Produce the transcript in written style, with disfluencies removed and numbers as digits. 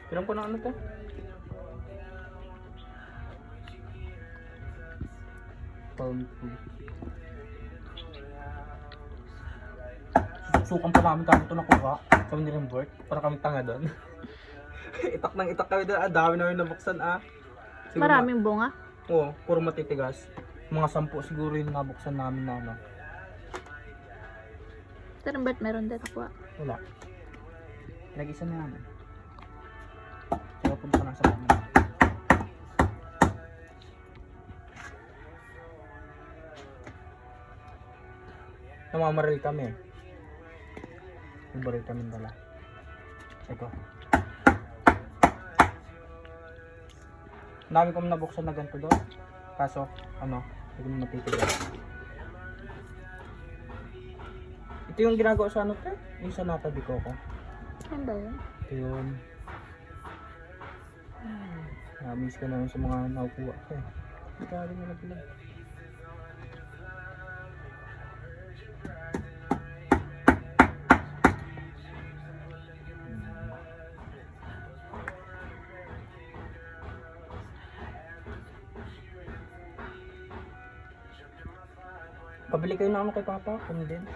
Kailan ko na ano to? Palm tree. Susukan pa namin kami ito nakuha. Sabi ni Rembert. Para kami tanga doon. Itak ng itak kami doon. Dami namin nabuksan Siguro Maraming bunga. Oo, puro matitigas. Mga 10 siguro yung nabuksan namin na ano. Pero ba't meron din ako? Wala. Nag-isa na namin. Kaya punta na sa kanya. Namamaril kami. May baril kami dala. Ito. Dami kong nabuksan na ganito doon. Kaso, ano, hindi ko matitigas. Ito yung ginagawa sa ano to? Yung sa nata di ko. Ano ba yun? Ito yun. Miss ko na yun sa mga nakukuha ko eh. Ito rin na nagbilag. Pabili kayo na ano kay Papa, kung din.